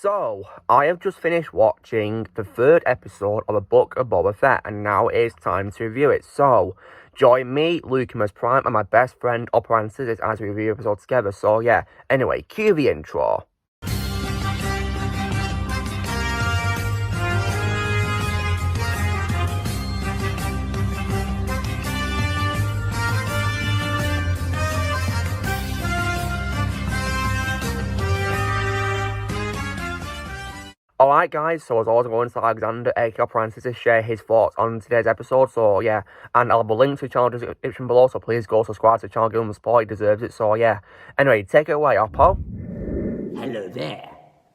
So, I have just finished watching the third episode of the Book of Boba Fett, and now it is time to review it. So, join me, Lucimus Prime, and my best friend, Oppo Ranscisis, as we review the episode together. So, yeah, anyway, cue the intro. Alright guys, so as always I'm going to Alexander, aka Francis, to share his thoughts on today's episode, so yeah, and I'll be linked to the channel description below, so please go subscribe to the channel, give him the support, he deserves it, so yeah. Anyway, take it away, Oppo. Hello there.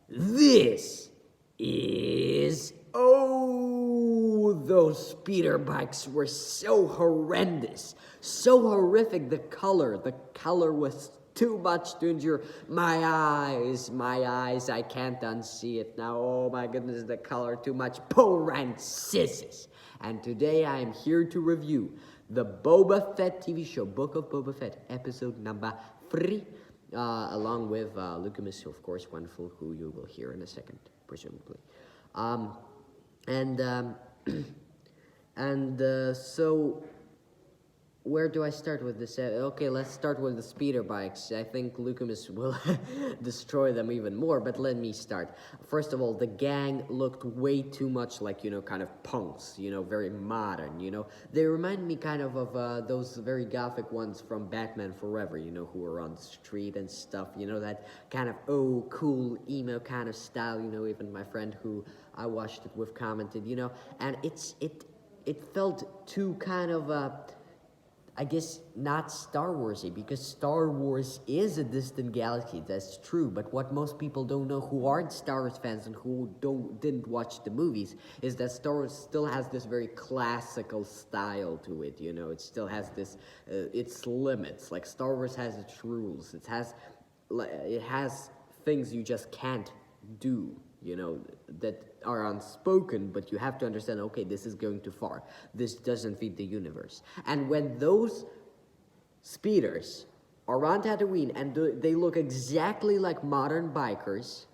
This is... Oh, those speeder bikes were so horrendous, so horrific. The color was too much to endure. My eyes, I can't unsee it now. Oh my goodness, the color too much. Ranscisis. And today I am here to review the Boba Fett TV show, Book of Boba Fett, episode number 3. Along with Lucimus, of course, wonderful, who you will hear in a second, presumably. So, where do I start with this? Okay, let's start with the speeder bikes. I think Lucimus will destroy them even more, but let me start. First of all, the gang looked way too much like, kind of punks, very modern, They remind me kind of those very gothic ones from Batman Forever, who are on the street and stuff, that kind of, cool, emo kind of style, even my friend who I watched it with commented, and it felt too kind of, I guess not Star Warsy, because Star Wars is a distant galaxy, that's true, but what most people don't know who aren't Star Wars fans and who didn't watch the movies is that Star Wars still has this very classical style to it, it still has this, its limits, like Star Wars has its rules, it has things you just can't do, that are unspoken, but you have to understand, okay, this is going too far. This doesn't fit the universe. And when those speeders are on Tatooine and they look exactly like modern bikers,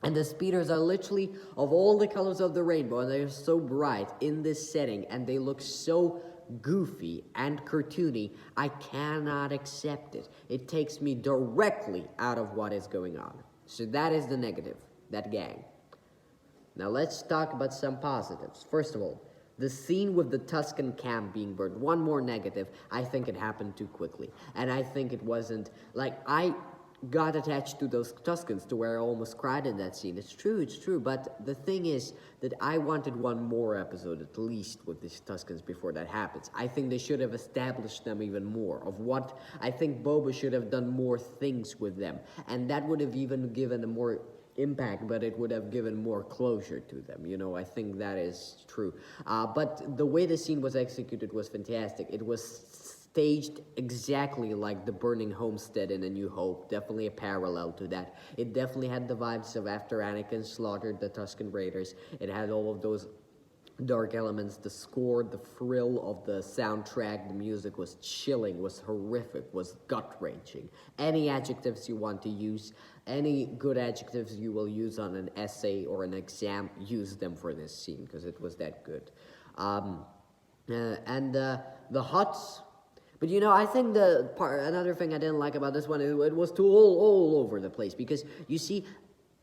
and the speeders are literally of all the colors of the rainbow, and they're so bright in this setting, and they look so goofy and cartoony, I cannot accept it. It takes me directly out of what is going on. So that is the negative. That gang. Now let's talk about some positives. First of all, the scene with the Tusken camp being burned. One more negative, I think it happened too quickly. And I think it wasn't, I got attached to those Tuskens to where I almost cried in that scene. It's true, but the thing is that I wanted one more episode at least with these Tuskens before that happens. I think they should have established them even more of what, I think Boba should have done more things with them. And that would have even given a more impact, but it would have given more closure to them. I think that is true. But the way the scene was executed was fantastic. It was staged exactly like the burning homestead in A New Hope. Definitely a parallel to that. It definitely had the vibes of after Anakin slaughtered the Tusken Raiders. It had all of those dark elements, the score, the thrill of the soundtrack, the music was chilling, was horrific, was gut-wrenching. Any adjectives you want to use, any good adjectives you will use on an essay or an exam, use them for this scene, because it was that good. The Huts, but I think another thing I didn't like about this one, it was too all over the place, because you see,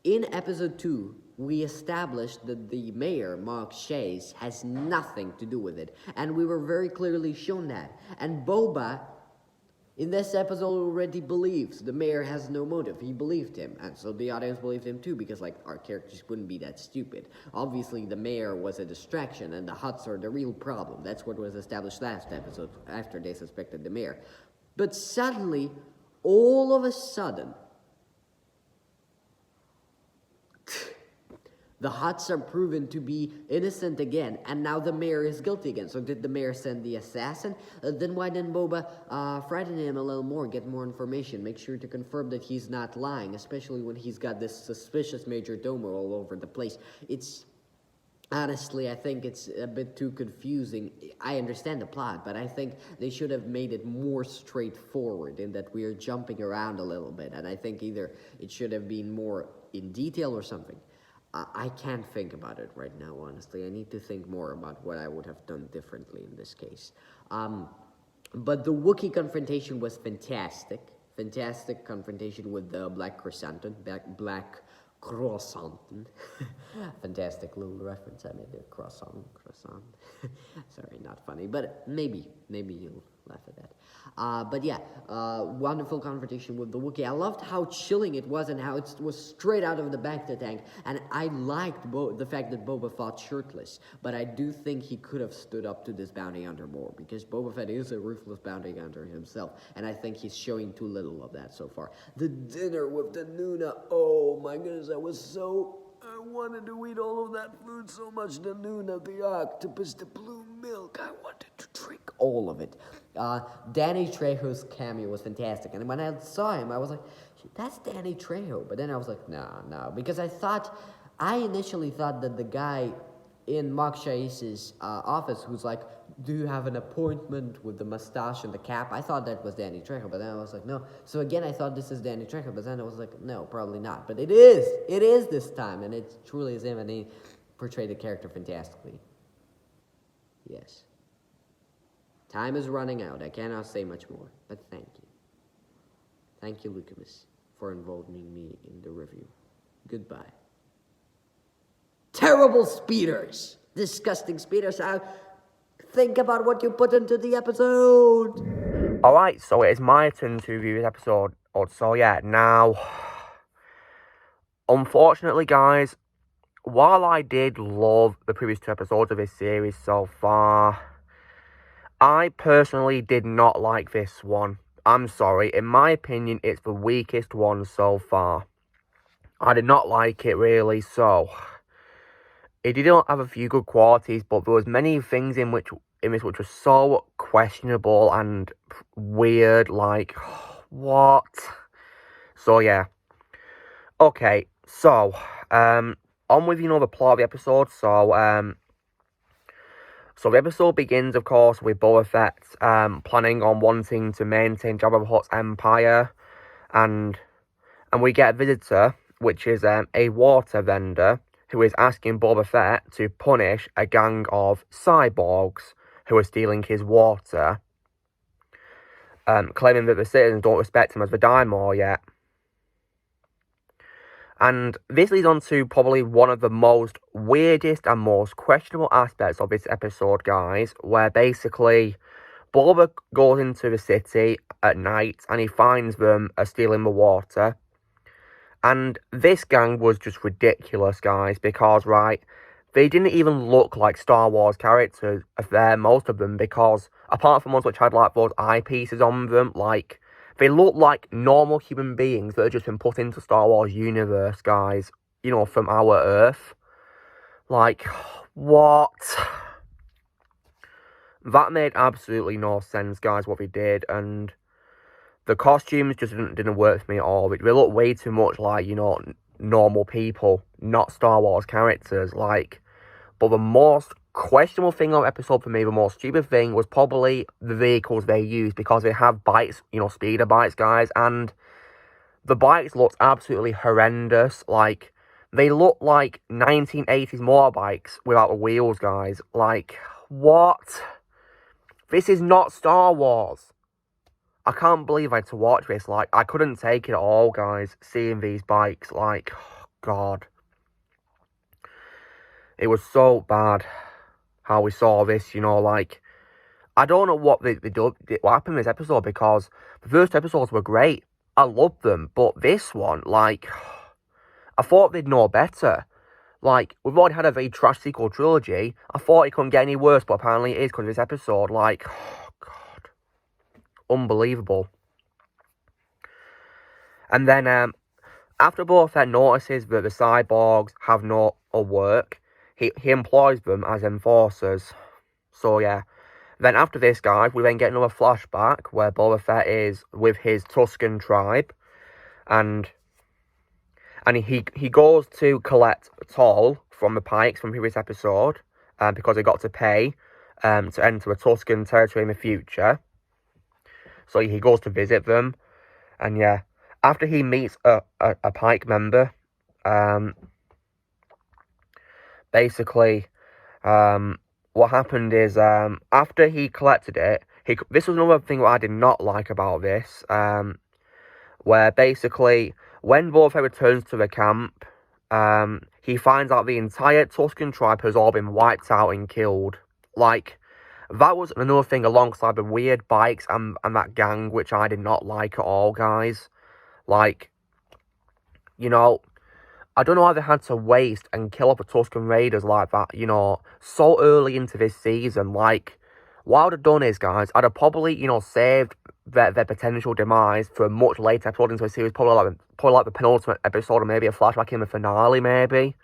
in episode 2, we established that the mayor, Mark Shays, has nothing to do with it. And we were very clearly shown that. And Boba, in this episode, already believes the mayor has no motive. He believed him. And so the audience believed him too, because, our characters wouldn't be that stupid. Obviously, the mayor was a distraction, and the Huts are the real problem. That's what was established last episode, after they suspected the mayor. But suddenly, all of a sudden, the Huts are proven to be innocent again, and now the mayor is guilty again. So did the mayor send the assassin? Then why didn't Boba frighten him a little more, get more information, make sure to confirm that he's not lying, especially when he's got this suspicious major domo all over the place? Honestly, I think it's a bit too confusing. I understand the plot, but I think they should have made it more straightforward in that we are jumping around a little bit. And I think either it should have been more in detail or something. I can't think about it right now, honestly. I need to think more about what I would have done differently in this case. But the Wookiee confrontation was fantastic. Fantastic confrontation with the Black Chrysanthemum. Black croissant. Fantastic little reference I made there. Croissant. Sorry, not funny, but maybe you'll laugh at that. But yeah, wonderful confrontation with the Wookiee. I loved how chilling it was and how it was straight out of the Bacta tank. And I liked the fact that Boba fought shirtless. But I do think he could have stood up to this bounty hunter more, because Boba Fett is a ruthless bounty hunter himself. And I think he's showing too little of that so far. The dinner with the Nuna. Oh my goodness, I wanted to eat all of that food so much. The Nuna, the octopus, the blue milk. I wanted to drink all of it. Danny Trejo's cameo was fantastic. And when I saw him, I was like, that's Danny Trejo. But then I was like, no. Because I initially thought that the guy in Ranscisis's office who's like, do you have an appointment with the mustache and the cap? I thought that was Danny Trejo, but then I was like, no. So again, I thought this is Danny Trejo, but then I was like, no, probably not. But it is this time, and it truly is him, and he portrayed the character fantastically. Yes. Time is running out. I cannot say much more, but thank you. Thank you, Lucamus, for involving me in the review. Goodbye. Terrible speeders! Disgusting speeders. Think about what you put into the episode. Alright, so it is my turn to review this episode. So yeah, now, unfortunately guys, while I did love the previous 2 episodes of this series so far, I personally did not like this one. I'm sorry, in my opinion, it's the weakest one so far. I did not like it really, so it did not have a few good qualities, but there was many things in this which were so questionable and weird, like, what? So yeah. Okay, so, on with, the plot of the episode. So the episode begins, of course, with Boba Fett planning on wanting to maintain Jabba the Hutt's empire, and we get a visitor, which is a water vendor, who is asking Boba Fett to punish a gang of cyborgs who are stealing his water, claiming that the citizens don't respect him as the Daimor yet. And this leads on to probably one of the most weirdest and most questionable aspects of this episode, guys, where basically Boba goes into the city at night and he finds them stealing the water. And this gang was just ridiculous, guys, because, right, they didn't even look like Star Wars characters there, most of them, because apart from ones which had, like, those eyepieces on them, like, they look like normal human beings that have just been put into Star Wars universe, guys, from our Earth. Like, what? That made absolutely no sense, guys, what they did, and the costumes just didn't work for me at all. They look way too much like, normal people, not Star Wars characters, like. But the most questionable thing of the episode for me, the most stupid thing, was probably the vehicles they used, because they have bikes, speeder bikes, guys, and the bikes looked absolutely horrendous. Like, they look like 1980s motorbikes without the wheels, guys. Like, what? This is not Star Wars. I can't believe I had to watch this. Like, I couldn't take it at all, guys, seeing these bikes. Like, oh, God. It was so bad how we saw this, like, I don't know what what happened in this episode, because the first episodes were great. I loved them, but this one, like, I thought they'd know better. Like, we've already had a very trash sequel trilogy. I thought it couldn't get any worse, but apparently it is because of this episode. Like, oh, God. Unbelievable. And then, after Boba Fett notices that the cyborgs have no work, he employs them as enforcers. So, yeah. Then after this, guys, we then get another flashback where Boba Fett is with his Tusken tribe. And he goes to collect toll from the Pikes from the previous episode, because they got to pay to enter a Tusken territory in the future. So he goes to visit them, and yeah, after he meets a Pike member, basically, what happened is, after he collected it, this was another thing that I did not like about this, where basically, when Boba Fett returns to the camp, he finds out the entire Tusken tribe has all been wiped out and killed. Like, that was another thing alongside the weird bikes and that gang, which I did not like at all, guys. Like, you know, I don't know how they had to waste and kill off the Tusken Raiders like that, you know, so early into this season. Like, what I would have done is, guys, I'd have probably, you know, saved their potential demise for a much later episode into the series, probably like the penultimate episode, or maybe a flashback in the finale, maybe.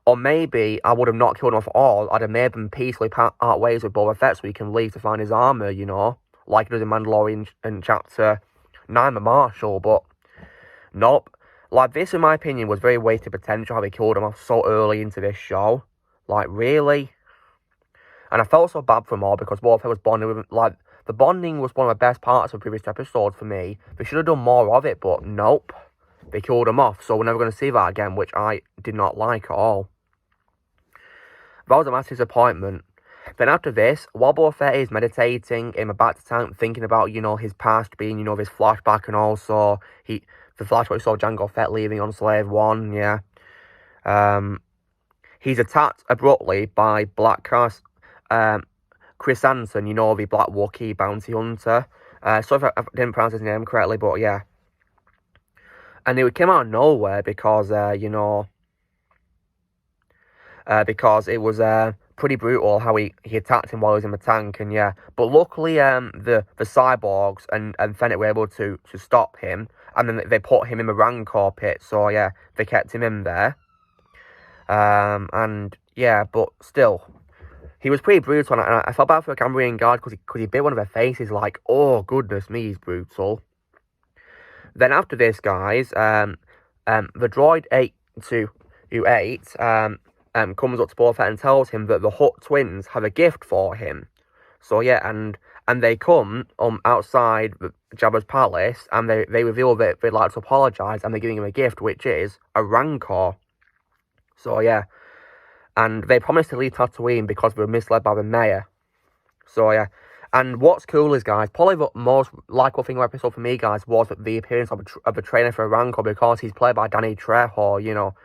Or maybe I would have not killed him off at all. I'd have made them peacefully part ways with Boba Fett so he can leave to find his armor, you know, like he does in Mandalorian in Chapter 9, the Marshal, but nope. Like, this, in my opinion, was very wasted potential how they killed him off so early into this show. Like, really? And I felt so bad for them all because Boba Fett was bonding with him. Like, the bonding was one of the best parts of the previous episodes for me. They should have done more of it, but nope. They killed him off, so we're never going to see that again, which I did not like at all. That was a massive disappointment. Then after this, while Boba Fett is meditating in the back to tank, thinking about, you know, his past being, you know, this flashback, and also the flashback we saw Jango Fett leaving on Slave One, yeah. He's attacked abruptly by Chrysanthemum, you know, the Black Wookie bounty hunter. Sorry if I didn't pronounce his name correctly, but yeah. And it came out of nowhere because, you know, because it was pretty brutal how he attacked him while he was in the tank, and yeah. But luckily, the cyborgs and Fennec were able to stop him, and then they put him in the Rancor pit, so yeah, they kept him in there. And yeah, but still, he was pretty brutal, and I felt bad for the Cambrian guard because he bit one of their faces, like, oh goodness me, he's brutal. Then after this, guys, the droid 828 comes up to Boba Fett and tells him that the Hutt twins have a gift for him. So yeah, and they come outside Jabba's palace, and they reveal that they'd like to apologise, and they're giving him a gift, which is a Rancor. So yeah, and they promised to leave Tatooine because they were misled by the mayor. So yeah, and what's cool is, guys, probably the most likable thing of the episode for me, guys, was the appearance of a trainer for a Rancor, because he's played by Danny Trejo, you know.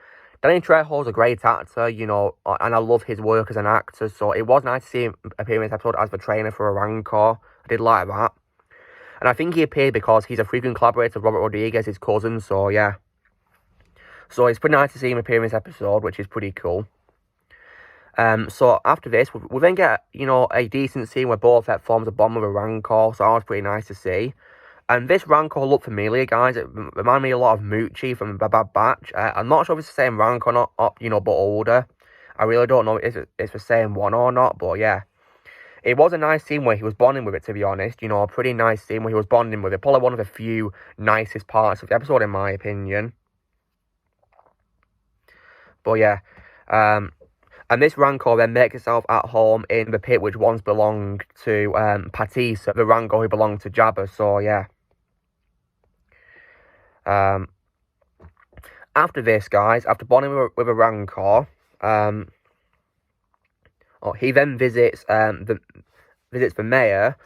Danny Trejo's a great actor, you know, and I love his work as an actor, so it was nice to see him appear in this episode as the trainer for a Rancor. I did like that. And I think he appeared because he's a frequent collaborator of Robert Rodriguez, his cousin, so yeah. So it's pretty nice to see him appear in this episode, which is pretty cool. So after this, we then get, you know, a decent scene where Boba Fett forms a bond with a Rancor, so that was pretty nice to see. And this Rancor looked familiar, guys. It reminded me a lot of Moochie from The Bad Batch. I'm not sure if it's the same Rancor or not, you know, but older. I really don't know if it's the same one or not, but yeah. It was a nice scene where he was bonding with it, to be honest. You know, a pretty nice scene where he was bonding with it. Probably one of the few nicest parts of the episode, in my opinion. But yeah, and this Rancor then makes itself at home in the pit which once belonged to Patisa, the Rancor who belonged to Jabba, so yeah. After this, guys, after bonding with a Rancor, he then visits the mayor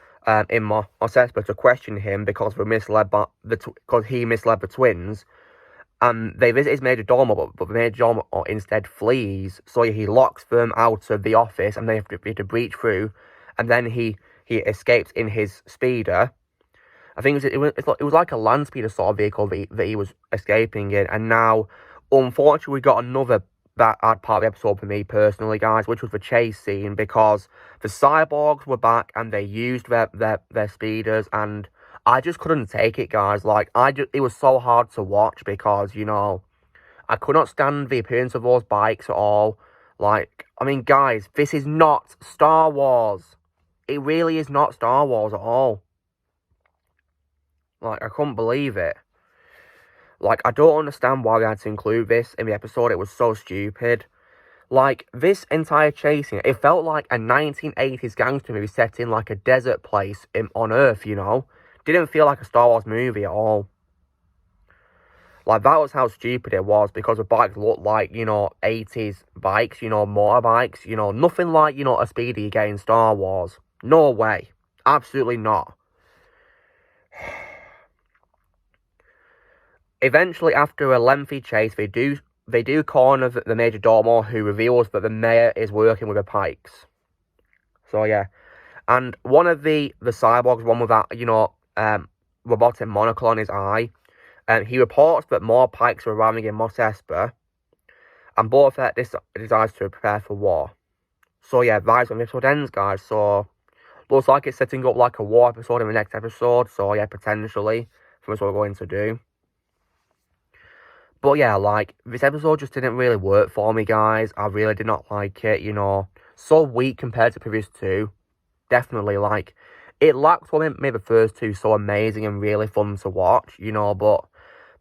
in Mos Espa to question him because he misled the twins. And they visit his Major Domo, but the Major Domo instead flees. So he locks them out of the office, and they have to breach through. And then he escapes in his speeder. I think it was like a land speeder sort of vehicle that he was escaping in. And now, unfortunately, we got another bad part of the episode for me personally, guys, which was the chase scene, because the cyborgs were back and they used their speeders, and I just couldn't take it, guys. Like, it was so hard to watch because, you know, I could not stand the appearance of those bikes at all. Like, I mean, guys, this is not Star Wars. It really is not Star Wars at all. Like, I couldn't believe it. Like, I don't understand why we had to include this in the episode. It was so stupid. Like, this entire chasing, it felt like a 1980s gangster movie set in, like, a desert place on Earth, you know? Didn't feel like a Star Wars movie at all. Like, that was how stupid it was, because the bikes looked like, you know, 80s bikes, you know, motorbikes, you know, nothing like, you know, a speeder you get in Star Wars. No way. Absolutely not. Eventually, after a lengthy chase, they do corner the Major Domo, who reveals that the mayor is working with the Pikes. So, yeah. And one of the cyborgs, one with that, you know, robotic monocle on his eye, he reports that more Pikes are arriving in Mos Espa, and Boba Fett decides to prepare for war. So, yeah, that's when the episode ends, guys. So, looks like it's setting up like a war episode in the next episode. So, yeah, potentially, that's what we're going to do. But yeah, like, this episode just didn't really work for me, guys. I really did not like it, you know. So weak compared to previous two. Definitely, like, it lacked what made the first two so amazing and really fun to watch, you know. But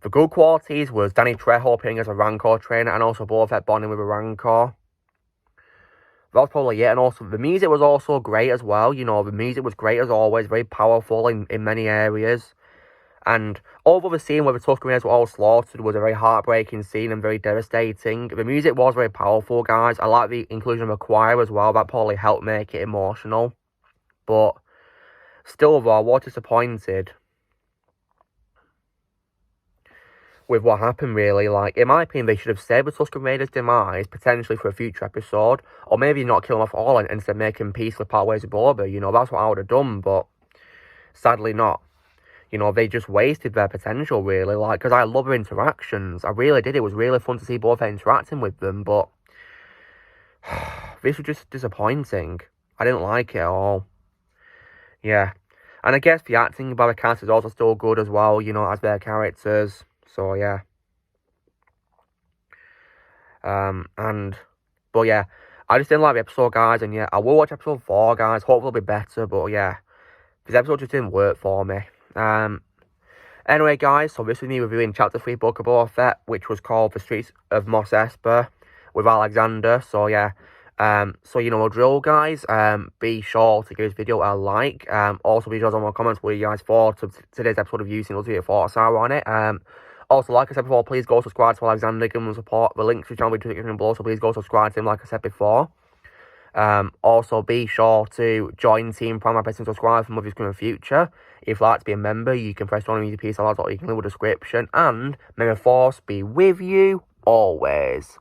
the good qualities was Danny Trejo appearing as a Rancor trainer, and also Boba Fett bonding with a Rancor. That was probably it. And also, the music was also great as well, you know. The music was great as always, very powerful in many areas. And although the scene where the Tuscaneers were all slaughtered was a very heartbreaking scene and very devastating, the music was very powerful, guys. I like the inclusion of a choir as well. That probably helped make it emotional. But still, though, I was disappointed with what happened, really. Like, in my opinion, they should have saved the Tusken Raiders' demise, potentially for a future episode. Or maybe not kill them off all and instead make them peacefully part ways with Boba. You know, that's what I would have done, but sadly not. You know, they just wasted their potential, really. Like, because I love their interactions. I really did. It was really fun to see both interacting with them, but this was just disappointing. I didn't like it at all. Yeah. And I guess the acting by the cast is also still good as well, you know, as their characters. So, yeah. But yeah, I just didn't like the episode, guys. And yeah, I will watch episode 4, guys. Hopefully it'll be better, but yeah. This episode just didn't work for me. Anyway, guys, so this is me reviewing Chapter 3 Book of Boba Fett, which was called The Streets of Mos Espa with Alexander. So, yeah. So, you know, a drill, guys. Be sure to give this video a like. Also, be sure to leave comments what you guys thought of today's episode of using those your thoughts are on it. Also, like I said before, please go subscribe to Alexander, give him support. The link to the channel will be description below, so please go subscribe to him, like I said before. Also, be sure to join Team Prime by pressing subscribe for more videos coming in the future. If you'd like to be a member, you can press on the piece or you can leave a description. And may the force be with you always.